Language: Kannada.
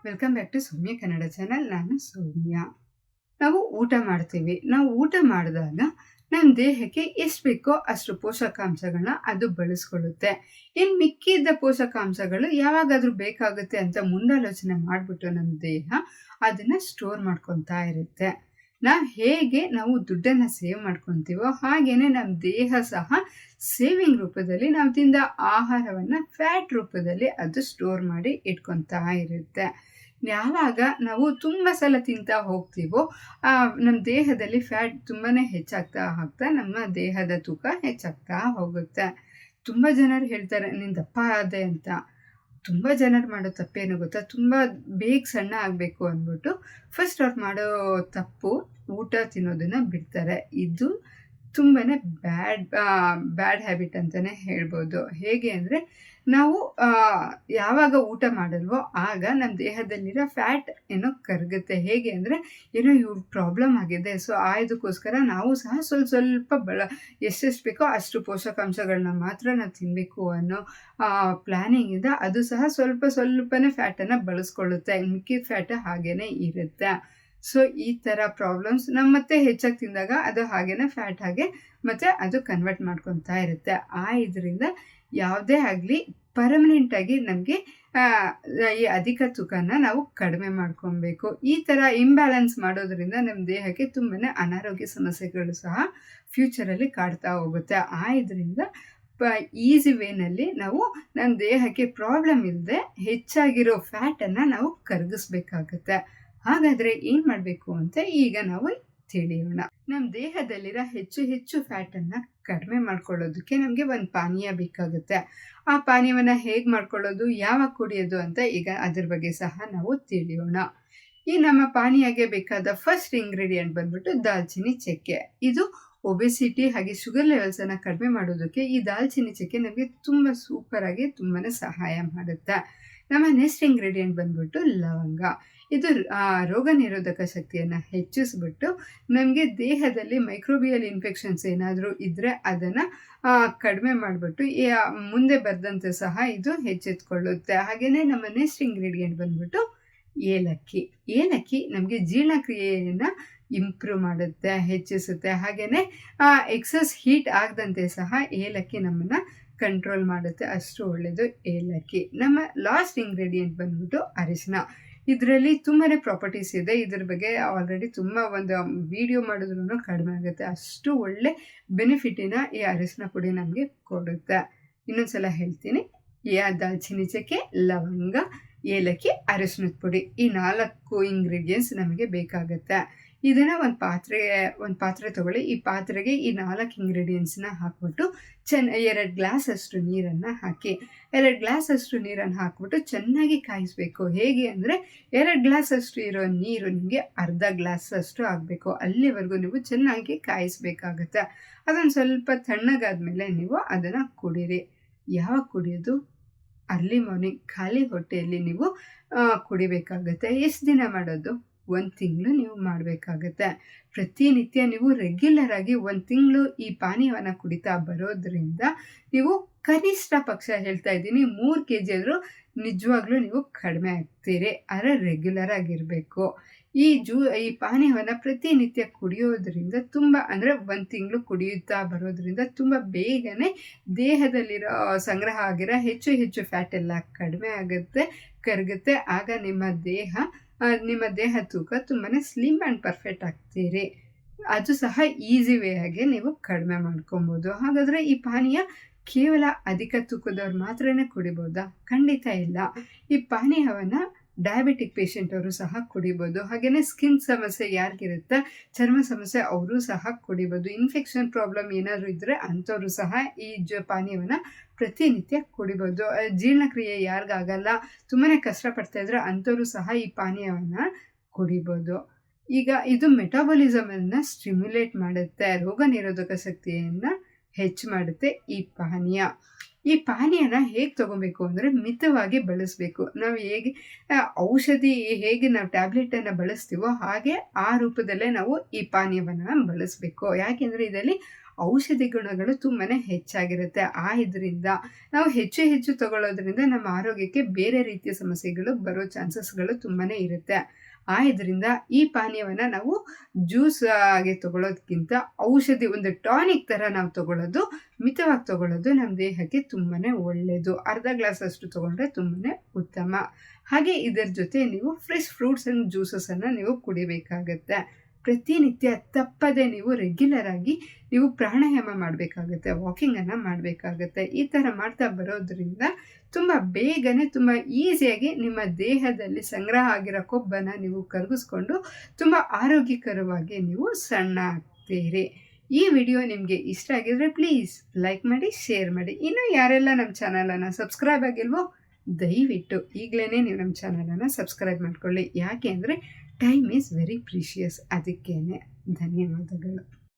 Welcome back to Soumya Kannada channel. ನಾನು ಸೌಮ್ಯ. ನಾವು ಊಟ ಮಾಡ್ತೀವಿ. ನಾವು ಊಟ ಮಾಡಿದಾಗ ನಮ್ಮ ದೇಹಕ್ಕೆ ಎಷ್ಟು ಬೇಕೋ ಅಷ್ಟು ಪೋಷಕಾಂಶಗಳನ್ನ ಅದು ಬಳಸ್ಕೊಳ್ಳುತ್ತೆ. ಇನ್ನು ಮಿಕ್ಕಿದ್ದ ಪೋಷಕಾಂಶಗಳು ಯಾವಾಗಾದ್ರೂ ಬೇಕಾಗುತ್ತೆ ಅಂತ ಮುಂದಾಲೋಚನೆ ಮಾಡಿಬಿಟ್ಟು ನಮ್ಮ ದೇಹ ಅದನ್ನು ಸ್ಟೋರ್ ಮಾಡ್ಕೊತಾ ಇರುತ್ತೆ. ನಾವು ದುಡ್ಡನ್ನು ಸೇವ್ ಮಾಡ್ಕೊತೀವೋ ಹಾಗೇನೆ ನಮ್ಮ ದೇಹ ಸಹ ಸೇವಿಂಗ್ ರೂಪದಲ್ಲಿ ನಾವು ತಿಂದ ಆಹಾರವನ್ನು ಫ್ಯಾಟ್ ರೂಪದಲ್ಲಿ ಅದು ಸ್ಟೋರ್ ಮಾಡಿ ಇಟ್ಕೊತಾ ಇರುತ್ತೆ. ಯಾವಾಗ ನಾವು ತುಂಬ ಸಲ ತಿಂತಾ ಹೋಗ್ತೀವೋ ನಮ್ಮ ದೇಹದಲ್ಲಿ ಫ್ಯಾಟ್ ತುಂಬಾ ಹೆಚ್ಚಾಗ್ತಾ ನಮ್ಮ ದೇಹದ ತೂಕ ಹೆಚ್ಚಾಗ್ತಾ ಹೋಗುತ್ತೆ. ತುಂಬ ಜನರು ಹೇಳ್ತಾರೆ ನೀನು ದಪ್ಪ ಆದೆ ಅಂತ. ತುಂಬ ಜನರು ಮಾಡೋ ತಪ್ಪೇನು ಗೊತ್ತಾ, ತುಂಬ ಬೇಗ ಸಣ್ಣ ಆಗಬೇಕು ಅಂದ್ಬಿಟ್ಟು ಫಸ್ಟ್ ಅವ್ರು ಮಾಡೋ ತಪ್ಪು ಊಟ ತಿನ್ನೋದನ್ನು ಬಿಡ್ತಾರೆ. ಇದು ತುಂಬಾ ಬ್ಯಾಡ್ ಹ್ಯಾಬಿಟ್ ಅಂತಲೇ ಹೇಳ್ಬೋದು. ಹೇಗೆ ಅಂದರೆ ನಾವು ಯಾವಾಗ ಊಟ ಮಾಡಲ್ವೋ ಆಗ ನಮ್ಮ ದೇಹದಲ್ಲಿರೋ ಫ್ಯಾಟ್ ಏನೋ ಕರಗುತ್ತೆ. ಹೇಗೆ ಅಂದರೆ ಏನೋ ಇವ್ರ ಪ್ರಾಬ್ಲಮ್ ಆಗಿದೆ, ಸೊ ಇದಕ್ಕೋಸ್ಕರ ನಾವು ಸಹ ಸ್ವಲ್ಪ ಎಷ್ಟೆಷ್ಟು ಬೇಕೋ ಅಷ್ಟು ಪೋಷಕಾಂಶಗಳನ್ನ ಮಾತ್ರ ನಾವು ತಿನ್ನಬೇಕು ಅನ್ನೋ ಪ್ಲ್ಯಾನಿಂಗಿಂದ ಅದು ಸಹ ಸ್ವಲ್ಪನೇ ಫ್ಯಾಟನ್ನು ಬಳಸ್ಕೊಳ್ಳುತ್ತೆ. ಮಿಕ್ಕಿದ ಫ್ಯಾಟ್ ಹಾಗೇ ಇರುತ್ತೆ. ಸೊ ಈ ಥರ ಪ್ರಾಬ್ಲಮ್ಸ್ ನಮ್ಮ ಮತ್ತೆ ಹೆಚ್ಚಾಗಿ ತಿಂದಾಗ ಅದು ಹಾಗೇನೆ ಫ್ಯಾಟ್ ಮತ್ತು ಅದು ಕನ್ವರ್ಟ್ ಮಾಡ್ಕೊತಾ ಇರುತ್ತೆ. ಇದರಿಂದ ಯಾವುದೇ ಆಗಲಿ ಪರ್ಮನೆಂಟಾಗಿ ನಮಗೆ ಈ ಅಧಿಕ ತೂಕನ ನಾವು ಕಡಿಮೆ ಮಾಡ್ಕೊಬೇಕು. ಈ ಥರ ಇಂಬ್ಯಾಲೆನ್ಸ್ ಮಾಡೋದ್ರಿಂದ ನಮ್ಮ ದೇಹಕ್ಕೆ ತುಂಬಾ ಅನಾರೋಗ್ಯ ಸಮಸ್ಯೆಗಳು ಸಹ ಫ್ಯೂಚರಲ್ಲಿ ಕಾಡ್ತಾ ಹೋಗುತ್ತೆ. ಇದರಿಂದ ಈಸಿ ವೇನಲ್ಲಿ ನಾವು ನಮ್ಮ ದೇಹಕ್ಕೆ ಪ್ರಾಬ್ಲಮ್ ಇಲ್ಲದೆ ಹೆಚ್ಚಾಗಿರೋ ಫ್ಯಾಟನ್ನು ನಾವು ಕರಗಿಸ್ಬೇಕಾಗತ್ತೆ. ಹಾಗಾದರೆ ಏನು ಮಾಡಬೇಕು ಅಂತ ಈಗ ನಾವು ತಿಳಿಯೋಣ. ನಮ್ಮ ದೇಹದಲ್ಲಿರೋ ಹೆಚ್ಚು ಫ್ಯಾಟನ್ನು ಕಡಿಮೆ ಮಾಡ್ಕೊಳ್ಳೋದಕ್ಕೆ ನಮಗೆ ಒಂದು ಪಾನೀಯ ಬೇಕಾಗುತ್ತೆ. ಆ ಪಾನೀಯವನ್ನು ಹೇಗೆ ಮಾಡ್ಕೊಳ್ಳೋದು, ಯಾವಾಗ ಕುಡಿಯೋದು ಅಂತ ಈಗ ಅದ್ರ ಬಗ್ಗೆ ಸಹ ನಾವು ತಿಳಿಯೋಣ. ಈ ನಮ್ಮ ಪಾನೀಯಕ್ಕೆ ಬೇಕಾದ ಫಸ್ಟ್ ಇಂಗ್ರೀಡಿಯೆಂಟ್ ಬಂದ್ಬಿಟ್ಟು ದಾಲ್ಚಿನ್ನಿ ಚಕ್ಕೆ. ಇದು ಒಬೆಸಿಟಿ ಹಾಗೆ ಶುಗರ್ ಲೆವೆಲ್ಸನ್ನು ಕಡಿಮೆ ಮಾಡೋದಕ್ಕೆ ಈ ದಾಲ್ಚಿನ್ನಿ ಚಕ್ಕೆ ನಮಗೆ ತುಂಬ ಸೂಪರಾಗಿ ತುಂಬಾ ಸಹಾಯ ಮಾಡುತ್ತೆ. ನಮ್ಮ ನೆಕ್ಸ್ಟ್ ಇಂಗ್ರೀಡಿಯೆಂಟ್ ಬಂದ್ಬಿಟ್ಟು ಲವಂಗ. ಇದು ರೋಗ ನಿರೋಧಕ ಶಕ್ತಿಯನ್ನು ಹೆಚ್ಚಿಸ್ಬಿಟ್ಟು ನಮಗೆ ದೇಹದಲ್ಲಿ ಮೈಕ್ರೋಬಿಯಲ್ ಇನ್ಫೆಕ್ಷನ್ಸ್ ಏನಾದರೂ ಇದ್ದರೆ ಅದನ್ನು ಕಡಿಮೆ ಮಾಡಿಬಿಟ್ಟು ಮುಂದೆ ಬರೆದಂತೆ ಸಹ ಇದು ಹೆಚ್ಚೆತ್ಕೊಳ್ಳುತ್ತೆ. ಹಾಗೆಯೇ ನಮ್ಮ ನೆಕ್ಸ್ಟ್ ಇಂಗ್ರೀಡಿಯೆಂಟ್ ಬಂದ್ಬಿಟ್ಟು ಏಲಕ್ಕಿ ನಮಗೆ ಜೀರ್ಣಕ್ರಿಯೆಯನ್ನು ಇಂಪ್ರೂವ್ ಮಾಡುತ್ತೆ, ಹೆಚ್ಚಿಸುತ್ತೆ. ಹಾಗೆಯೇ ಎಕ್ಸಸ್ ಹೀಟ್ ಆಗದಂತೆ ಸಹ ಏಲಕ್ಕಿ ನಮ್ಮನ್ನು ಕಂಟ್ರೋಲ್ ಮಾಡುತ್ತೆ, ಅಷ್ಟು ಒಳ್ಳೆಯದು ಏಲಕ್ಕಿ. ನಮ್ಮ ಲಾಸ್ಟ್ ಇಂಗ್ರೀಡಿಯೆಂಟ್ ಬಂದ್ಬಿಟ್ಟು ಅರಿಶಿನ. ಇದರಲ್ಲಿ ತುಂಬಾ ಪ್ರಾಪರ್ಟೀಸ್ ಇದೆ. ಇದ್ರ ಬಗ್ಗೆ ಆಲ್ರೆಡಿ ತುಂಬ ಒಂದು ವಿಡಿಯೋ ಮಾಡಿದ್ರೂ ಕಡಿಮೆ ಆಗುತ್ತೆ, ಅಷ್ಟು ಒಳ್ಳೆ ಬೆನಿಫಿಟಿನ ಈ ಅರಿಶಿನ ಪುಡಿ ನಮಗೆ ಕೊಡುತ್ತೆ. ಇನ್ನೊಂದ್ಸಲ ಹೇಳ್ತೀನಿ, ದಾಲ್ಚಿನ್ನಿ ಚಕ್ಕೆ, ಲವಂಗ, ಏಲಕ್ಕಿ, ಅರಿಶಿನದ ಪುಡಿ, ಈ 4 ಇಂಗ್ರೀಡಿಯೆಂಟ್ಸ್ ನಮಗೆ ಬೇಕಾಗುತ್ತೆ. ಇದನ್ನು ಒಂದು ಪಾತ್ರೆ ತೊಗೊಳ್ಳಿ. ಈ ಪಾತ್ರೆಗೆ ಈ 4 ಇಂಗ್ರೀಡಿಯೆಂಟ್ಸ್ನ ಹಾಕ್ಬಿಟ್ಟು 2 ಗ್ಲಾಸಷ್ಟು ನೀರನ್ನು ಹಾಕಿ. 2 ಗ್ಲಾಸಷ್ಟು ನೀರನ್ನು ಹಾಕ್ಬಿಟ್ಟು ಚೆನ್ನಾಗಿ ಕಾಯಿಸಬೇಕು. ಹೇಗೆ ಅಂದರೆ 2 ಗ್ಲಾಸಷ್ಟು ಇರೋ ನೀರು ನಿಮಗೆ ಅರ್ಧ ಗ್ಲಾಸಷ್ಟು ಆಗಬೇಕು. ಅಲ್ಲಿವರೆಗೂ ನೀವು ಚೆನ್ನಾಗಿ ಕಾಯಿಸಬೇಕಾಗತ್ತೆ. ಅದೊಂದು ಸ್ವಲ್ಪ ತಣ್ಣಗಾದ್ಮೇಲೆ ನೀವು ಅದನ್ನು ಕುಡೀರಿ. ಯಾವಾಗ ಕುಡಿಯೋದು? ಅರ್ಲಿ ಮಾರ್ನಿಂಗ್ ಖಾಲಿ ಹೊಟ್ಟೆಯಲ್ಲಿ ನೀವು ಕುಡಿಬೇಕಾಗತ್ತೆ. ಎಷ್ಟು ದಿನ ಮಾಡೋದು? 1 ತಿಂಗಳು ನೀವು ಮಾಡಬೇಕಾಗತ್ತೆ. ಪ್ರತಿನಿತ್ಯ ನೀವು ರೆಗ್ಯುಲರ್ ಆಗಿ 1 ತಿಂಗಳು ಈ ಪಾನೀಯವನ್ನು ಕುಡಿತಾ ಬರೋದ್ರಿಂದ ನೀವು ಕನಿಷ್ಠ ಪಕ್ಷ ಹೇಳ್ತಾ ಇದ್ದೀನಿ 3 kg ಆದರೂ ನಿಜವಾಗ್ಲೂ ನೀವು ಕಡಿಮೆ ಆಗ್ತೀರಿ. ಆದರೆ ರೆಗ್ಯುಲರ್ ಆಗಿರಬೇಕು. ಈ ಪಾನೀಯವನ್ನು ಪ್ರತಿನಿತ್ಯ ಕುಡಿಯೋದ್ರಿಂದ ತುಂಬ ಅಂದರೆ 1 ತಿಂಗಳು ಕುಡಿಯುತ್ತಾ ಬರೋದ್ರಿಂದ ತುಂಬ ಬೇಗನೆ ದೇಹದಲ್ಲಿರೋ ಸಂಗ್ರಹ ಆಗಿರೋ ಹೆಚ್ಚು ಫ್ಯಾಟ್ ಎಲ್ಲ ಕಡಿಮೆ ಆಗುತ್ತೆ, ಕರಗುತ್ತೆ. ಆಗ ನಿಮ್ಮ ದೇಹ ತೂಕ ತುಂಬಾ ಸ್ಲಿಮ್ ಆ್ಯಂಡ್ ಪರ್ಫೆಕ್ಟ್ ಆಗ್ತೀರಿ. ಅದು ಸಹ ಈಸಿ ವೇ ಆಗಿ ನೀವು ಕಡಿಮೆ ಮಾಡ್ಕೊಬೋದು. ಹಾಗಾದರೆ ಈ ಪಾನೀಯ ಕೇವಲ ಅಧಿಕ ತೂಕದವ್ರು ಮಾತ್ರನೇ ಕುಡಿಬೋದಾ? ಖಂಡಿತ ಇಲ್ಲ. ಈ ಪಾನೀಯವನ್ನು ಡಯಾಬಿಟಿಕ್ ಪೇಷಂಟ್ ಅವರು ಸಹ ಕುಡಿಬೋದು. ಹಾಗೆಯೇ ಸ್ಕಿನ್ ಸಮಸ್ಯೆ ಯಾರಿಗಿರುತ್ತೆ, ಚರ್ಮ ಸಮಸ್ಯೆ ಅವರು ಸಹ ಕುಡಿಬೋದು. ಇನ್ಫೆಕ್ಷನ್ ಪ್ರಾಬ್ಲಮ್ ಏನಾದರೂ ಇದ್ದರೆ ಅಂಥವರು ಸಹ ಈ ಪಾನೀಯವನ್ನು ಪ್ರತಿನಿತ್ಯ ಕುಡಿಬೋದು. ಜೀರ್ಣಕ್ರಿಯೆ ಯಾರಿಗಾಗಲ್ಲ, ತುಂಬಾ ಕಷ್ಟಪಡ್ತಾಯಿದ್ರೆ ಅಂಥವರು ಸಹ ಈ ಪಾನೀಯವನ್ನು ಕುಡಿಬೋದು. ಈಗ ಇದು ಮೆಟಾಬಾಲಿಸಮನ್ನು ಸ್ಟಿಮ್ಯುಲೇಟ್ ಮಾಡುತ್ತೆ, ರೋಗ ನಿರೋಧಕ ಶಕ್ತಿಯನ್ನು ಹೆಚ್ಚು ಮಾಡುತ್ತೆ ಈ ಪಾನೀಯನ ಹೇಗೆ ತೊಗೊಬೇಕು ಅಂದರೆ ಮಿತವಾಗಿ ಬಳಸಬೇಕು. ನಾವು ಹೇಗೆ ಔಷಧಿ ಹೇಗೆ ನಾವು ಟ್ಯಾಬ್ಲೆಟನ್ನು ಬಳಸ್ತೀವೋ ಹಾಗೆ ಆ ರೂಪದಲ್ಲೇ ನಾವು ಈ ಪಾನೀಯವನ್ನು ಬಳಸಬೇಕು. ಯಾಕೆಂದರೆ ಇದರಲ್ಲಿ ಔಷಧಿ ಗುಣಗಳು ತುಂಬಾ ಹೆಚ್ಚಾಗಿರುತ್ತೆ. ಇದರಿಂದ ನಾವು ಹೆಚ್ಚು ತಗೊಳ್ಳೋದ್ರಿಂದ ನಮ್ಮ ಆರೋಗ್ಯಕ್ಕೆ ಬೇರೆ ರೀತಿಯ ಸಮಸ್ಯೆಗಳು ಬರೋ ಚಾನ್ಸಸ್ಗಳು ತುಂಬಾ ಇರುತ್ತೆ. ಇದರಿಂದ ಈ ಪಾನೀಯವನ್ನು ನಾವು ಜ್ಯೂಸ್ ಆಗಿ ತಗೊಳ್ಳೋದಕ್ಕಿಂತ ಔಷಧಿ ಒಂದು ಟಾನಿಕ್ ಥರ ನಾವು ತಗೊಳ್ಳೋದು, ಮಿತವಾಗಿ ತಗೊಳ್ಳೋದು ನಮ್ಮ ದೇಹಕ್ಕೆ ತುಂಬಾ ಒಳ್ಳೆಯದು. ಅರ್ಧ ಗ್ಲಾಸ್ ಅಷ್ಟು ತಗೊಂಡ್ರೆ ತುಂಬಾ ಉತ್ತಮ. ಹಾಗೆ ಇದರ ಜೊತೆ ನೀವು ಫ್ರೆಶ್ ಫ್ರೂಟ್ಸ್ ಆ್ಯಂಡ್ ಜ್ಯೂಸಸನ್ನು ನೀವು ಕುಡಿಬೇಕಾಗತ್ತೆ. ಪ್ರತಿನಿತ್ಯ ತಪ್ಪದೆ ನೀವು ರೆಗ್ಯುಲರ್ ಆಗಿ ನೀವು ಪ್ರಾಣಾಯಾಮ ಮಾಡಬೇಕಾಗತ್ತೆ, ವಾಕಿಂಗನ್ನು ಮಾಡಬೇಕಾಗತ್ತೆ. ಈ ಥರ ಮಾಡ್ತಾ ಬರೋದ್ರಿಂದ ತುಂಬ ಬೇಗನೆ ತುಂಬ ಈಸಿಯಾಗಿ ನಿಮ್ಮ ದೇಹದಲ್ಲಿ ಸಂಗ್ರಹ ಆಗಿರೋ ಕೊಬ್ಬನ್ನು ನೀವು ಕರಗಿಸ್ಕೊಂಡು ತುಂಬ ಆರೋಗ್ಯಕರವಾಗಿ ನೀವು ಸಣ್ಣ ಆಗ್ತೀರಿ. ಈ ವಿಡಿಯೋ ನಿಮಗೆ ಇಷ್ಟ ಆಗಿದ್ರೆ ಪ್ಲೀಸ್ ಲೈಕ್ ಮಾಡಿ, ಶೇರ್ ಮಾಡಿ. ಇನ್ನೂ ಯಾರೆಲ್ಲ ನಮ್ಮ ಚಾನಲನ್ನು ಸಬ್ಸ್ಕ್ರೈಬ್ ಆಗಿಲ್ವೋ ದಯವಿಟ್ಟು ಈಗಲೇ ನೀವು ನಮ್ಮ ಚಾನಲನ್ನು ಸಬ್ಸ್ಕ್ರೈಬ್ ಮಾಡ್ಕೊಳ್ಳಿ. ಯಾಕೆ ಅಂದರೆ ಟೈಮ್ ಈಸ್ ವೆರಿ ಪ್ರೀಷಿಯಸ್. ಅದಕ್ಕೇ ಧನ್ಯವಾದಗಳು.